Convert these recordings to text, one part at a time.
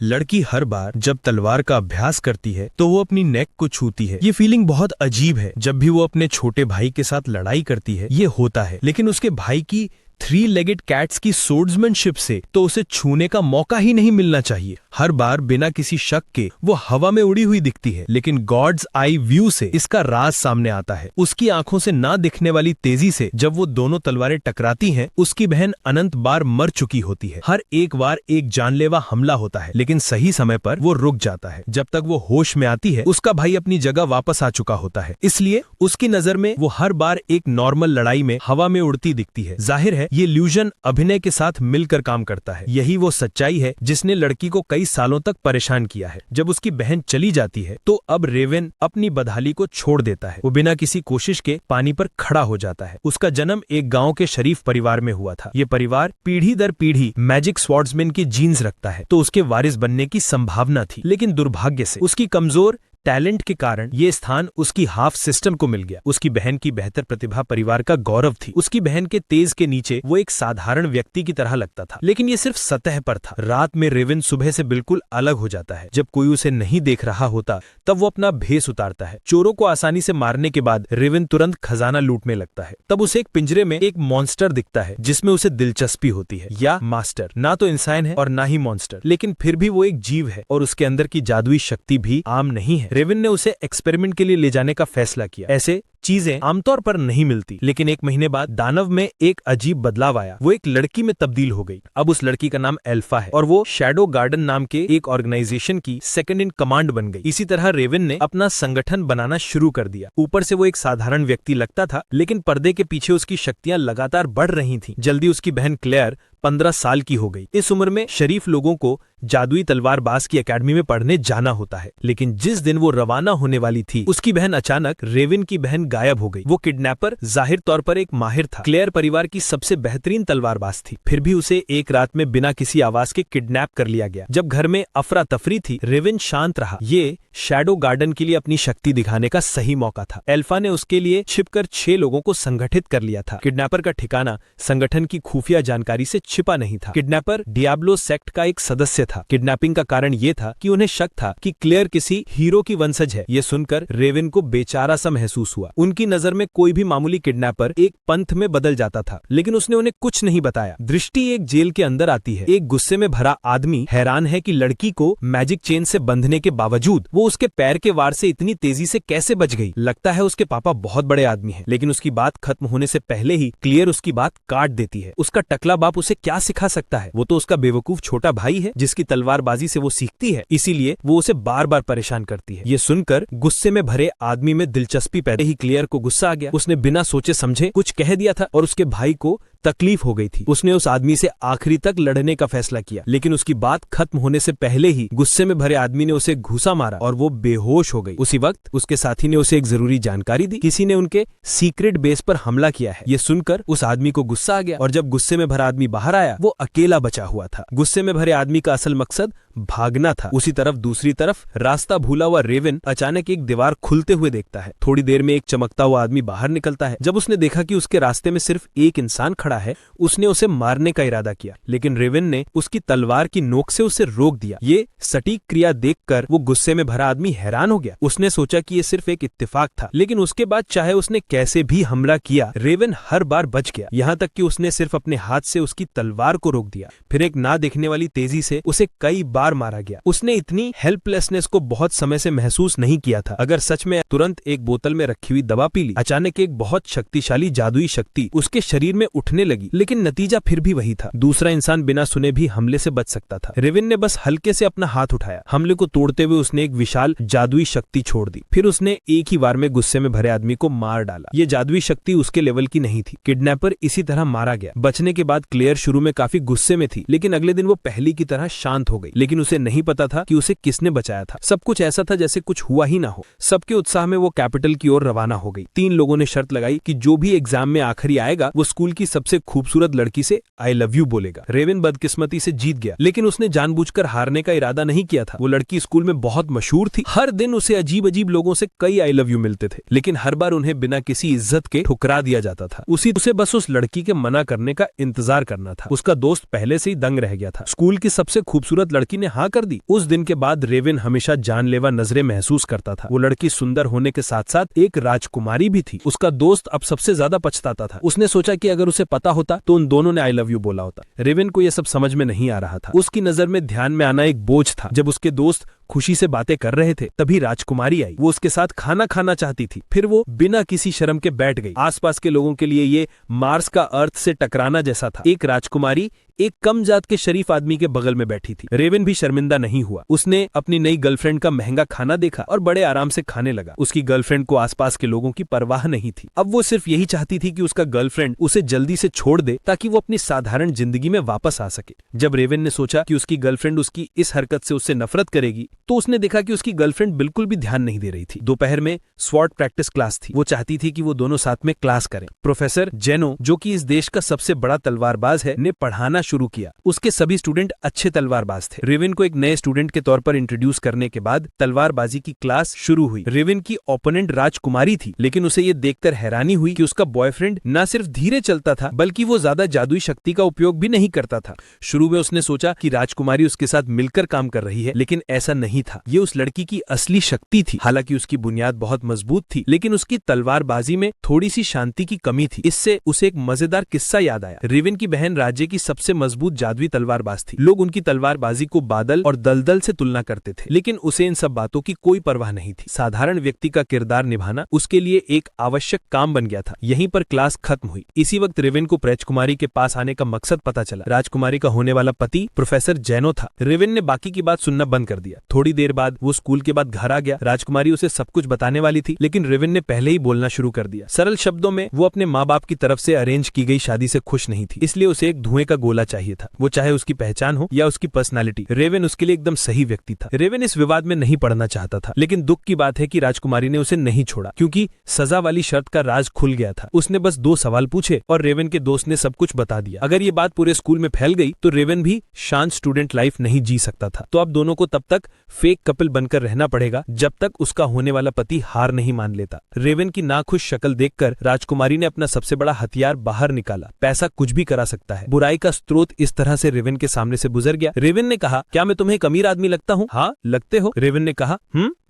लड़की हर बार जब तलवार का अभ्यास करती है तो वो अपनी नेक को छूती है। ये फीलिंग बहुत अजीब है। जब भी वो अपने छोटे भाई के साथ लड़ाई करती है ये होता है, लेकिन उसके भाई की 3-लेगेड कैट्स की सोर्ड्समैनशिप से तो उसे छूने का मौका ही नहीं मिलना चाहिए। हर बार बिना किसी शक के वो हवा में उड़ी हुई दिखती है, लेकिन गॉड्स आई व्यू से इसका राज सामने आता है। उसकी आंखों से ना दिखने वाली तेजी से जब वो दोनों तलवारें टकराती हैं, उसकी बहन अनंत बार मर चुकी होती है। हर एक बार एक जानलेवा हमला होता है, लेकिन सही समय पर वो रुक जाता है। जब तक वो होश में आती है उसका भाई अपनी जगह वापस आ चुका होता है, इसलिए उसकी नजर में वो हर बार एक नॉर्मल लड़ाई में हवा में उड़ती दिखती है। जाहिर है ये इल्यूजन अभिनय के साथ मिलकर काम करता है। यही वो सच्चाई है जिसने लड़की को कई सालों तक परेशान किया है। जब उसकी बहन चली जाती है तो अब रेवेन अपनी बदहाली को छोड़ देता है। वो बिना किसी कोशिश के पानी पर खड़ा हो जाता है। उसका जन्म एक गांव के शरीफ परिवार में हुआ था। ये परिवार पीढ़ी दर पीढ़ी मैजिक स्वॉर्ड्समैन की जीन्स रखता है, तो उसके वारिस बनने की संभावना थी। लेकिन दुर्भाग्य से उसकी कमजोर टैलेंट के कारण ये स्थान उसकी हाफ सिस्टर को मिल गया। उसकी बहन की बेहतर प्रतिभा परिवार का गौरव थी। उसकी बहन के तेज के नीचे वो एक साधारण व्यक्ति की तरह लगता था, लेकिन ये सिर्फ सतह पर था। रात में रेवेन सुबह से बिल्कुल अलग हो जाता है। जब कोई उसे नहीं देख रहा होता तब वो अपना भेष उतारता है। चोरों को आसानी से मारने के बाद रेवेन तुरंत खजाना लूटने लगता है। तब उसे एक पिंजरे में एक मॉन्स्टर दिखता है जिसमें उसे दिलचस्पी होती है। या मास्टर ना तो इंसान है और ना ही मॉन्स्टर, लेकिन फिर भी वो एक जीव है और उसके अंदर की जादुई शक्ति भी आम नहीं है। रेवेन ने उसे एक्सपेरिमेंट के लिए ले जाने का फैसला किया। ऐसे चीजें आमतौर पर नहीं मिलती, लेकिन एक महीने बाद दानव में एक अजीब बदलाव आया। वो एक लड़की में तब्दील हो गई। अब उस लड़की का नाम एल्फा है और वो शैडो गार्डन नाम के एक ऑर्गेनाइजेशन की सेकंड इन कमांड बन गई। इसी तरह रेवेन ने अपना संगठन बनाना शुरू कर दिया। ऊपर से वो एक साधारण व्यक्ति लगता था, लेकिन पर्दे के पीछे उसकी शक्तियां लगातार बढ़ रही थीं। जल्दी उसकी बहन क्लेयर 15 साल की हो गई। इस उम्र में शरीफ लोगों को जादुई तलवारबाज की एकेडमी में पढ़ने जाना होता है, लेकिन जिस दिन वो रवाना होने वाली थी उसकी बहन अचानक रेवेन की बहन गायब हो गई। वो किडनैपर जाहिर तौर पर एक माहिर था। क्लेयर परिवार की सबसे बेहतरीन तलवारबाज थी, फिर भी उसे एक रात में बिना किसी आवाज के किडनैप कर लिया गया। जब घर में अफरा तफरी थी, रेवेन शांत रहा। ये शैडो गार्डन के लिए अपनी शक्ति दिखाने का सही मौका था। एल्फा ने उसके लिए छिपकर 6 लोगों को संगठित कर लिया था। किडनैपर का ठिकाना संगठन की खुफिया जानकारी से छिपा नहीं था। किडनैपर डियाब्लो सेक्ट का एक सदस्य था। किडनैपिंग का कारण ये था कि उन्हें शक था कि क्लेयर किसी हीरो की वंशज है। ये सुनकर रेवेन को बेचारा सा महसूस हुआ। उनकी नजर में कोई भी मामूली किडनैपर एक पंथ में बदल जाता था, लेकिन उसने उन्हें कुछ नहीं बताया। दृष्टि एक जेल के अंदर आती है। एक गुस्से में भरा आदमी हैरान है कि लड़की को मैजिक चेन से बंधने के बावजूद वो उसके पैर के वार से इतनी तेजी से कैसे बच गई। लगता है उसके पापा बहुत बड़े आदमी हैं, लेकिन उसकी बात खत्म होने से पहले ही क्लियर उसकी बात काट देती है। उसका टकला बाप उसे क्या सिखा सकता है? वो तो उसका बेवकूफ छोटा भाई है जिसकी तलवारबाजी से वो सीखती है, इसीलिए वो उसे बार बार परेशान करती है। ये सुनकर गुस्से में भरे आदमी में दिलचस्पी पैदा ही क्लियर को गुस्सा आ गया। उसने बिना सोचे समझे कुछ कह दिया था और उसके भाई को तकलीफ हो गई थी। उसने उस आदमी से आखिरी तक लड़ने का फैसला किया, लेकिन उसकी बात खत्म होने से पहले ही गुस्से में भरे आदमी ने उसे घूसा मारा और वो बेहोश हो गई। उसी वक्त उसके साथी ने उसे एक जरूरी जानकारी दी। किसी ने उनके सीक्रेट बेस पर हमला किया है। ये सुनकर उस आदमी को गुस्सा आ गया और जब गुस्से में भरा आदमी बाहर आया वो अकेला बचा हुआ था। गुस्से में भरे आदमी का असल मकसद भागना था। उसी तरफ दूसरी तरफ रास्ता भूला हुआ रेवेन अचानक एक दीवार खुलते हुए देखता है। थोड़ी देर में एक चमकता हुआ आदमी बाहर निकलता है। जब उसने देखा कि उसके रास्ते में सिर्फ एक इंसान खड़ा है, उसने उसे मारने का इरादा किया, लेकिन रेवेन ने उसकी तलवार की नोक से उसे रोक दिया। ये सटीक क्रिया देखकर वो गुस्से में भरा आदमी हैरान हो गया। उसने सोचा कि ये सिर्फ एक इत्तेफाक था, लेकिन उसके बाद चाहे उसने कैसे भी हमला किया, रेवेन हर बार बच गया। यहाँ तक कि उसने सिर्फ अपने हाथ से उसकी तलवार को रोक दिया। फिर एक ना दिखने वाली तेजी से उसे कई बार मारा गया। उसने इतनी हेल्पलेसनेस को बहुत समय से महसूस नहीं किया था। अगर सच में तुरंत एक बोतल में रखी हुई दवा पी ली, अचानक एक बहुत शक्तिशाली जादुई शक्ति उसके शरीर में उठने लगी, लेकिन नतीजा फिर भी वही था। दूसरा इंसान बिना सुने भी हमले से बच सकता था। रेवेन ने बस हल्के से अपना हाथ उठाया। हमले को तोड़ते हुए उसने एक विशाल जादुई शक्ति छोड़ दी। फिर उसने एक ही बार में गुस्से में भरे आदमी को मार डाला। ये जादुई शक्ति उसके लेवल की नहीं थी। किडनैपर इसी तरह मारा गया। बचने के बाद क्लेयर शुरू में काफी गुस्से में थी, लेकिन अगले दिन वो पहली की तरह शांत हो गई। लेकिन उसे नहीं पता था कि उसे किसने बचाया था। सब कुछ ऐसा था जैसे कुछ हुआ ही ना हो। सबके उत्साह में वो कैपिटल की ओर रवाना हो गई। 3 लोगों ने शर्त लगाई कि जो भी एग्जाम में आखिरी आएगा वो स्कूल की सबसे सबसे खूबसूरत लड़की से आई लव यू बोलेगा। रेवन बदकिस्मती से जीत गया, लेकिन उसने जानबूझकर हारने का इरादा नहीं किया था। वो लड़की स्कूल में बहुत मशहूर थी। हर दिन उसे अजीब अजीब लोगों से कई आई लव यू मिलते थे, लेकिन हर बार उन्हें बिना किसी इज्जत के ठुकरा दिया जाता था। उसे बस उस लड़की के मना करने का इंतजार करना था। उसका दोस्त पहले से ही दंग रह गया था। स्कूल की सबसे खूबसूरत लड़की ने हाँ कर दी। उस दिन के बाद रेवन हमेशा जानलेवा नजरें महसूस करता था। वो लड़की सुंदर होने के साथ साथ एक राजकुमारी भी थी। उसका दोस्त अब सबसे ज्यादा पछताता था। उसने सोचा कि अगर उसे पता होता तो उन दोनों ने आई लव यू बोला होता। रेवन को यह सब समझ में नहीं आ रहा था। उसकी नजर में ध्यान में आना एक बोझ था। जब उसके दोस्त खुशी से बातें कर रहे थे, तभी राजकुमारी आई। वो उसके साथ खाना खाना चाहती थी। फिर वो बिना किसी शर्म के बैठ गई। आसपास के लोगों के लिए ये मार्स का अर्थ से टकराना जैसा था। एक राजकुमारी एक कम जात के शरीफ आदमी के बगल में बैठी थी। रेवन भी शर्मिंदा नहीं हुआ। उसने अपनी नई गर्लफ्रेंड का महंगा खाना देखा और बड़े आराम से खाने लगा। उसकी गर्लफ्रेंड को आसपास के लोगों की परवाह नहीं थी। अब वो सिर्फ यही चाहती थी कि उसका गर्लफ्रेंड उसे जल्दी से छोड़ दे ताकि वो अपनी साधारण जिंदगी में वापस आ सके। जब रेवन ने सोचा कि उसकी गर्लफ्रेंड उसकी इस हरकत से उससे नफरत करेगी, तो उसने देखा कि उसकी गर्लफ्रेंड बिल्कुल भी ध्यान नहीं दे रही थी। दोपहर में स्वॉर्ड प्रैक्टिस क्लास थी। वो चाहती थी कि वो दोनों साथ में क्लास करें। प्रोफेसर जेनो, जो कि इस देश का सबसे बड़ा तलवारबाज है, ने पढ़ाना शुरू किया। उसके सभी स्टूडेंट अच्छे तलवारबाज थे। रेवन को एक नए स्टूडेंट के तौर पर इंट्रोड्यूस करने के बाद तलवारबाजी की क्लास शुरू हुई। रेवन की ओपोनेंट राजकुमारी थी, लेकिन उसे ये देखकर हैरानी हुई कि उसका बॉयफ्रेंड न सिर्फ धीरे चलता था, बल्कि वो ज्यादा जादुई शक्ति का उपयोग भी नहीं करता था। शुरू में उसने सोचा कि राजकुमारी उसके साथ मिलकर काम कर रही है, लेकिन ऐसा नहीं था। ये उस लड़की की असली शक्ति थी। हालांकि उसकी बुनियाद बहुत मजबूत थी, लेकिन उसकी तलवारबाजी में थोड़ी सी शांति की कमी थी। इससे उसे एक मजेदार किस्सा याद आया। रेवन की बहन राज्य की सबसे मजबूत जादुई तलवारबाज थी। लोग उनकी तलवारबाजी को बादल और दलदल से तुलना करते थे, लेकिन उसे इन सब बातों की कोई परवाह नहीं थी। साधारण व्यक्ति का किरदार निभाना उसके लिए एक आवश्यक काम बन गया था। यहीं पर क्लास खत्म हुई। इसी वक्त रेवन को राजकुमारी के पास आने का मकसद पता चला। राजकुमारी का होने वाला पति प्रोफेसर जेनो था। रेवन ने बाकी की बात सुनना बंद कर दिया। थोड़ी देर बाद वो स्कूल के बाद घर आ गया। राजकुमारी उसे सब कुछ बताने वाली थी, लेकिन रेवन ने पहले ही बोलना शुरू कर दिया। सरल शब्दों में, वो अपने माँ बाप की तरफ से अरेंज की गई शादी से खुश नहीं थी, इसलिए उसे एक धुएं का गोला चाहिए था। वो चाहे उसकी पहचान हो या उसकी पर्सनालिटी, रेवन उसके लिए एकदम सही व्यक्ति था। रेवन इस विवाद में नहीं पड़ना चाहता था, लेकिन दुख की बात है कि राजकुमारी ने उसे नहीं छोड़ा, क्योंकि सजा वाली शर्त का राज खुल गया था। उसने बस 2 सवाल पूछे और रेवन के दोस्त ने सब कुछ बता दिया। अगर ये बात पूरे स्कूल में फैल गई तो रेवन भी शांत स्टूडेंट लाइफ नहीं जी सकता था। तो अब दोनों को तब तक फेक कपल बनकर रहना पड़ेगा जब तक उसका होने वाला पति हार नहीं मान लेता। रेवन की नाखुश शक्ल देखकर राजकुमारी ने अपना सबसे बड़ा हथियार बाहर निकाला। पैसा कुछ भी करा सकता है। बुराई का स्रोत इस तरह से रेवन के सामने से गुजर गया। रेवन ने कहा, क्या मैं तुम्हें एक अमीर आदमी लगता हूँ? हाँ, लगते हो। रेवन ने कहा,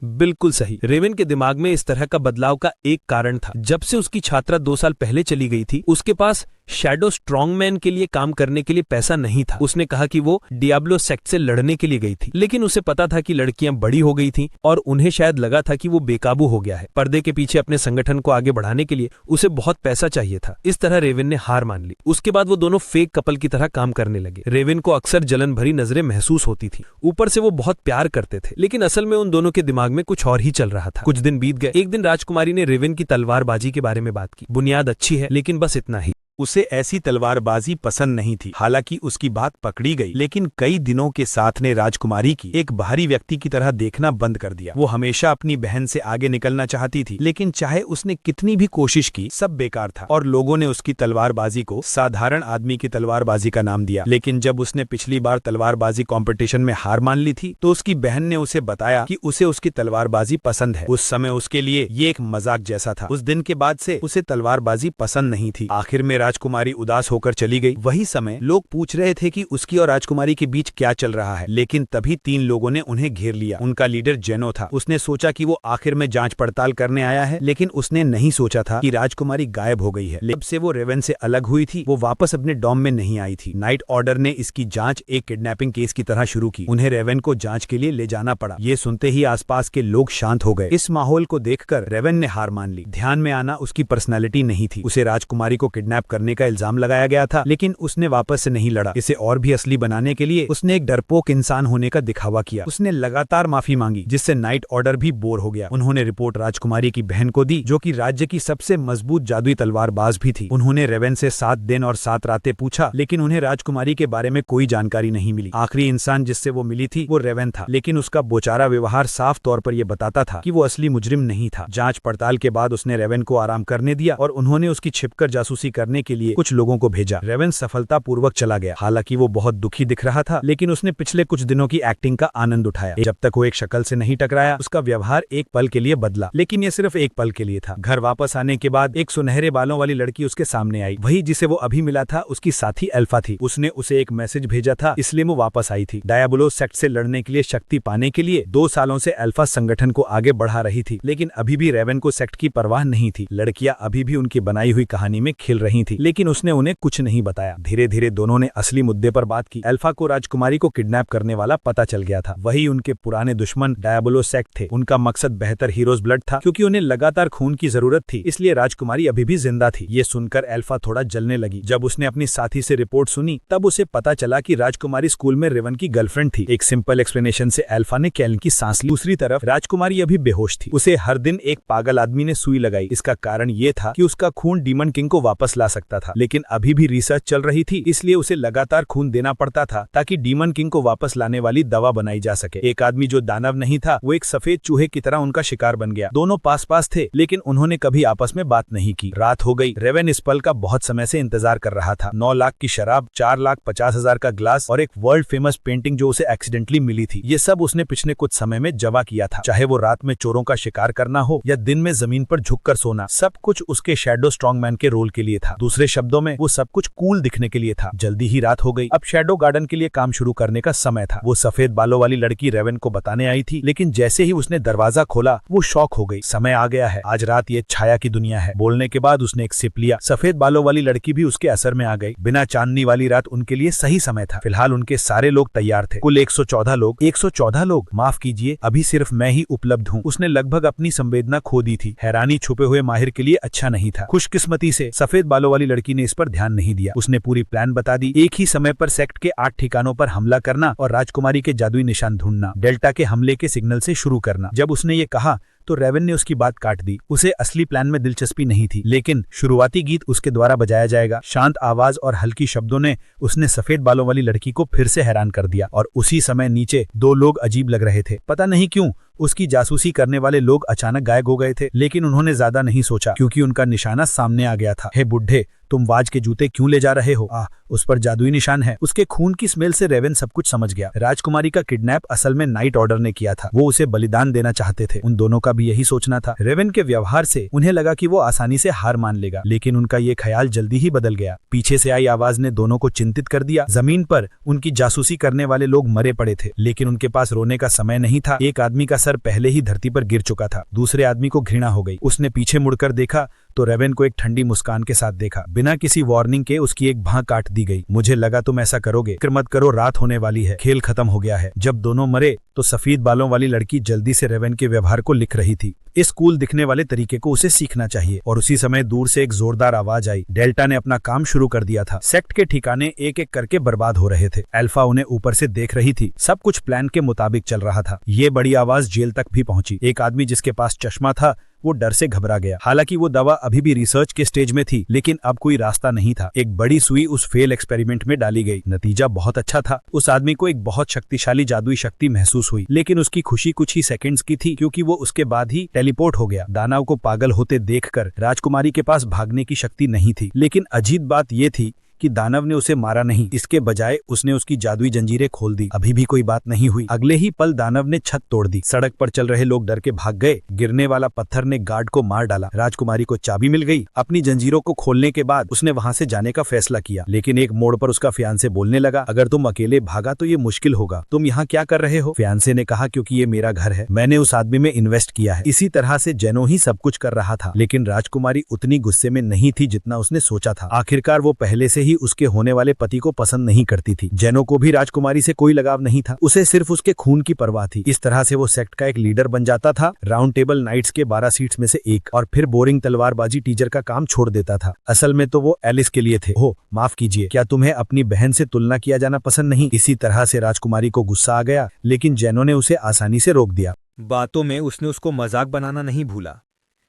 बिल्कुल सही। रेवन के दिमाग में इस तरह का बदलाव का एक कारण था। जब से उसकी छात्रा 2 साल पहले चली गई थी, उसके पास शैडो स्ट्रॉन्गमैन के लिए काम करने के लिए पैसा नहीं था। उसने कहा कि वो डियाब्लो सेक्ट से लड़ने के लिए गई थी, लेकिन उसे पता था कि लड़कियां बड़ी हो गई थीं और उन्हें शायद लगा था कि वो बेकाबू हो गया है। पर्दे के पीछे अपने संगठन को आगे बढ़ाने के लिए उसे बहुत पैसा चाहिए था। इस तरह रेवन ने हार मान ली। उसके बाद वो दोनों फेक कपल की तरह काम करने लगे। रेवन को अक्सर जलन भरी नजरें महसूस होती थी। ऊपर से वो बहुत प्यार करते थे, लेकिन असल में उन दोनों के दिमाग में कुछ और ही चल रहा था। कुछ दिन बीत गए। एक दिन राजकुमारी ने रेवन की तलवारबाजी के बारे में बात की। बुनियाद अच्छी है, लेकिन बस इतना ही। उसे ऐसी तलवारबाजी पसंद नहीं थी। हालांकि उसकी बात पकड़ी गई, लेकिन कई दिनों के साथ ने राजकुमारी की एक बाहरी व्यक्ति की तरह देखना बंद कर दिया। वो हमेशा अपनी बहन से आगे निकलना चाहती थी, लेकिन चाहे उसने कितनी भी कोशिश की, सब बेकार था और लोगों ने उसकी तलवारबाजी को साधारण आदमी की तलवारबाजी का नाम दिया। लेकिन जब उसने पिछली बार तलवारबाजी कॉम्पिटिशन में हार मान ली थी, तो उसकी बहन ने उसे बताया कि उसे उसकी तलवारबाजी पसंद है। उस समय उसके लिए ये एक मजाक जैसा था। उस दिन के बाद से उसे तलवारबाजी पसंद नहीं थी। आखिर में राजकुमारी उदास होकर चली गई। वही समय लोग पूछ रहे थे कि उसकी और राजकुमारी के बीच क्या चल रहा है, लेकिन तभी 3 लोगों ने उन्हें घेर लिया। उनका लीडर जेनो था। उसने सोचा कि वो आखिर में जांच पड़ताल करने आया है, लेकिन उसने नहीं सोचा था कि राजकुमारी गायब हो गई है। जब से वो रेवन से अलग हुई थी, वो वापस अपने डॉम में नहीं आई थी। नाइट ऑर्डर ने इसकी जांच एक किडनैपिंग केस की तरह शुरू की। उन्हें रेवन को जांच के लिए ले जाना पड़ा। ये सुनते ही आसपास के लोग शांत हो गए। इस माहौल को देखकर रेवन ने हार मान ली। ध्यान में आना उसकी पर्सनैलिटी नहीं थी। उसे राजकुमारी को किडनैप करने का इल्जाम लगाया गया था, लेकिन उसने वापस से नहीं लड़ा। इसे और भी असली बनाने के लिए उसने एक डरपोक इंसान होने का दिखावा किया। उसने लगातार माफी मांगी, जिससे नाइट ऑर्डर भी बोर हो गया। उन्होंने रिपोर्ट राजकुमारी की बहन को दी, जो कि राज्य की सबसे मजबूत जादुई तलवारबाज भी थी। उन्होंने रेवन से 7 दिन और 7 रातें पूछा, लेकिन उन्हें राजकुमारी के बारे में कोई जानकारी नहीं मिली। आखिरी इंसान जिससे वो मिली थी वो रेवन था, लेकिन उसका बोचारा व्यवहार साफ तौर पर यह बताता था कि वो असली मुजरिम नहीं था। जांच पड़ताल के बाद उसने रेवन को आराम करने दिया और उन्होंने उसकी छिपकर जासूसी करने के लिए कुछ लोगों को भेजा। रेवन सफलतापूर्वक चला गया। हालांकि वो बहुत दुखी दिख रहा था, लेकिन उसने पिछले कुछ दिनों की एक्टिंग का आनंद उठाया। जब तक वो एक शक्ल से नहीं टकराया, उसका व्यवहार एक पल के लिए बदला, लेकिन ये सिर्फ एक पल के लिए था। घर वापस आने के बाद एक सुनहरे बालों वाली लड़की उसके सामने आई। वही जिसे वो अभी मिला था उसकी साथी अल्फा थी। उसने उसे एक मैसेज भेजा था, इसलिए वो वापस आई थी। डायबोलोस सेक्ट से लड़ने के लिए शक्ति पाने के लिए 2 सालों से अल्फा संगठन को आगे बढ़ा रही थी, लेकिन अभी भी रेवन को सेक्ट की परवाह नहीं थी। लड़कियां अभी भी उनकी बनाई हुई कहानी में खिल रही थी, लेकिन उसने उन्हें कुछ नहीं बताया। धीरे धीरे दोनों ने असली मुद्दे पर बात की। अल्फा को राजकुमारी को किडनैप करने वाला पता चल गया था। वही उनके पुराने दुश्मन डायबोलोस सेक्ट थे। उनका मकसद बेहतर हीरोज ब्लड था, क्योंकि उन्हें लगातार खून की जरूरत थी, इसलिए राजकुमारी अभी भी जिंदा थी। ये सुनकर अल्फा थोड़ा जलने लगी। जब उसने अपनी साथी से रिपोर्ट सुनी, तब उसे पता चला कि राजकुमारी स्कूल में रेवन की गर्लफ्रेंड थी। एक सिंपल एक्सप्लेनेशन से अल्फा ने कैलन की सांस ली। दूसरी तरफ राजकुमारी अभी बेहोश थी। उसे हर दिन एक पागल आदमी ने सुई लगाई। इसका कारण ये था कि उसका खून डीमन किंग को वापस ला सकता था, लेकिन अभी भी रिसर्च चल रही थी, इसलिए उसे लगातार खून देना पड़ता था ताकि डीमन किंग को वापस लाने वाली दवा बनाई जा सके। एक आदमी जो दानव नहीं था, वो एक सफेद चूहे की तरह उनका शिकार बन गया। दोनों पास पास थे, लेकिन उन्होंने कभी आपस में बात नहीं की। रात हो गई। रेवन इस पल का बहुत समय से इंतजार कर रहा था। 9 लाख की शराब, 4,50,000 का ग्लास और एक वर्ल्ड फेमस पेंटिंग जो उसे एक्सीडेंटली मिली थी। ये सब उसने पिछले कुछ समय में जमा किया था। चाहे वो रात में चोरों का शिकार करना हो या दिन में जमीन पर झुककर सोना, सब कुछ उसके शैडो स्ट्रॉन्गमैन के रोल के लिए था। दूसरे शब्दों में, वो सब कुछ कूल दिखने के लिए था। जल्दी ही रात हो गई। अब शैडो गार्डन के लिए काम शुरू करने का समय था। वो सफेद बालों वाली लड़की रेवन को बताने आई थी, लेकिन जैसे ही उसने दरवाजा खोला, वो शॉक हो गई। समय आ गया है। आज रात ये छाया की दुनिया है। बोलने के बाद उसने एक सिप लिया। सफेद बालों वाली लड़की भी उसके असर में आ गई। बिना चांदनी वाली रात उनके लिए सही समय था। फिलहाल उनके सारे लोग तैयार थे। कुल 114 लोग। 114 लोग, माफ कीजिए, अभी सिर्फ मैं ही उपलब्ध हूँ। उसने लगभग अपनी संवेदना खो दी थी। हैरानी छुपे हुए माहिर के लिए अच्छा नहीं था। खुशकिस्मती से सफेद बालों वाली लड़की ने इस पर ध्यान नहीं दिया। उसने पूरी प्लान बता दी। एक ही समय पर सेक्ट के 8 ठिकानों पर हमला करना और राजकुमारी के जादुई निशान ढूंढना। डेल्टा के हमले के सिग्नल से शुरू करना। जब उसने ये कहा तो रेवन ने उसकी बात काट दी। उसे असली प्लान में दिलचस्पी नहीं थी, लेकिन शुरुआती गीत उसके द्वारा बजाया जाएगा। शांत आवाज और हल्की शब्दों ने उसने सफेद बालों वाली लड़की को फिर से हैरान कर दिया। और उसी समय नीचे 2 लोग अजीब लग रहे थे। पता नहीं क्यों उसकी जासूसी करने वाले लोग अचानक गायब हो गए थे, लेकिन उन्होंने ज्यादा नहीं सोचा, क्योंकि उनका निशाना सामने आ गया था। हे बुढ़े, तुम वाज के जूते क्यों ले जा रहे हो? उस पर जादुई निशान है। उसके खून की स्मेल से रेवन सब कुछ समझ गया। राजकुमारी का किडनैप असल में नाइट ऑर्डर ने किया था। वो उसे बलिदान देना चाहते थे। उन दोनों का भी यही सोचना था। रेवन के व्यवहार से उन्हें लगा कि वो आसानी से हार मान लेगा, लेकिन उनका ये ख्याल जल्दी ही बदल गया। पीछे से आई आवाज ने दोनों को चिंतित कर दिया। जमीन पर उनकी जासूसी करने वाले लोग मरे पड़े थे, लेकिन उनके पास रोने का समय नहीं था। एक आदमी का सर पहले ही धरती पर गिर चुका था। दूसरे आदमी को घृणा हो गई। उसने पीछे मुड़कर देखा तो रेवन को एक ठंडी मुस्कान के साथ देखा। बिना किसी वार्निंग के उसकी एक भां काट दी गई। मुझे लगा तुम ऐसा करोगे। फिक्र मत करो, रात होने वाली है। खेल खत्म हो गया है। जब दोनों मरे तो सफेद बालों वाली लड़की जल्दी से रेवन के व्यवहार को लिख रही थी। इस कूल दिखने वाले तरीके को उसे सीखना चाहिए। और उसी समय दूर से एक जोरदार आवाज आई। डेल्टा ने अपना काम शुरू कर दिया था। सेक्ट के ठिकाने एक एक करके बर्बाद हो रहे थे। अल्फा उन्हें ऊपर से देख रही थी। सब कुछ प्लान के मुताबिक चल रहा था। ये बड़ी आवाज जेल तक भी पहुंची। एक आदमी जिसके पास चश्मा था वो डर से घबरा गया। हालांकि वो दवा अभी भी रिसर्च के स्टेज में थी, लेकिन अब कोई रास्ता नहीं था। एक बड़ी सुई उस फेल एक्सपेरिमेंट में डाली गई। नतीजा बहुत अच्छा था। उस आदमी को एक बहुत शक्तिशाली जादुई शक्ति महसूस हुई, लेकिन उसकी खुशी कुछ ही सेकंड्स की थी, क्योंकि वो उसके बाद ही टेलीपोर्ट हो गया। दानव को पागल होते देखकर राजकुमारी के पास भागने की शक्ति नहीं थी, लेकिन अजीब बात ये थी कि दानव ने उसे मारा नहीं। इसके बजाय उसने उसकी जादुई जंजीरें खोल दी। अभी भी कोई बात नहीं हुई। अगले ही पल दानव ने छत तोड़ दी। सड़क पर चल रहे लोग डर के भाग गए। गिरने वाला पत्थर ने गार्ड को मार डाला। राजकुमारी को चाबी मिल गई। अपनी जंजीरों को खोलने के बाद उसने वहां से जाने का फैसला किया, लेकिन एक मोड़ पर उसका फियांसे बोलने लगा, अगर तुम अकेले भागा तो ये मुश्किल होगा। तुम यहाँ क्या कर रहे हो? फियांसे ने कहा, क्योंकि ये मेरा घर है। मैंने उस आदमी में इन्वेस्ट किया है। इसी तरह से जेनो ही सब कुछ कर रहा था, लेकिन राजकुमारी उतनी गुस्से में नहीं थी जितना उसने सोचा था। आखिरकार वो पहले से ही उसके होने वाले पति को पसंद नहीं करती थी। जेनो को भी राजकुमारी से कोई लगाव नहीं था। उसे सिर्फ उसके खून की परवाह थी। इस तरह से वो सेक्ट का एक लीडर बन जाता था, राउंड टेबल नाइट्स के 12 सीट्स में से एक, और फिर बोरिंग तलवारबाजी टीचर का काम छोड़ देता था। असल में तो वो एलिस के लिए थे। हो माफ कीजिए, क्या तुम्हें अपनी बहन से तुलना किया जाना पसंद नहीं? इसी तरह से राजकुमारी को गुस्सा आ गया, लेकिन जेनो ने उसे आसानी से रोक दिया। बातों में उसने उसको मजाक बनाना नहीं भूला।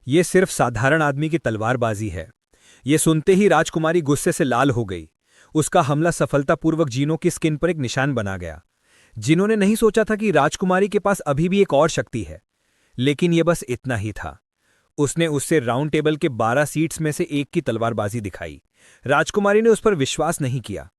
ये सिर्फ साधारण आदमी की तलवारबाजी है। ये सुनते ही राजकुमारी गुस्से से लाल हो गई। उसका हमला सफलतापूर्वक जिनों की स्किन पर एक निशान बना गया। जिनों ने नहीं सोचा था कि राजकुमारी के पास अभी भी एक और शक्ति है, लेकिन यह बस इतना ही था। उसने उससे राउंड टेबल के 12 सीट्स में से एक की तलवारबाजी दिखाई। राजकुमारी ने उस पर विश्वास नहीं किया,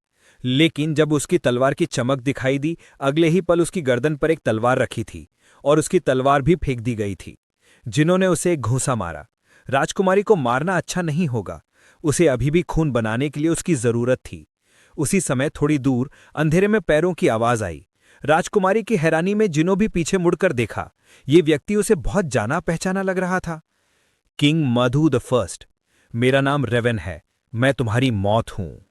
लेकिन जब उसकी तलवार की चमक दिखाई दी, अगले ही पल उसकी गर्दन पर एक तलवार रखी थी और उसकी तलवार भी फेंक दी गई थी। जिन्होंने उसे एक घूंसा मारा। राजकुमारी को मारना अच्छा नहीं होगा, उसे अभी भी खून बनाने के लिए उसकी जरूरत थी। उसी समय थोड़ी दूर अंधेरे में पैरों की आवाज आई। राजकुमारी की हैरानी में जिन्हों भी पीछे मुड़कर देखा, ये व्यक्ति उसे बहुत जाना पहचाना लग रहा था। किंग मधु द फर्स्ट, मेरा नाम रेवन है, मैं तुम्हारी मौत हूं।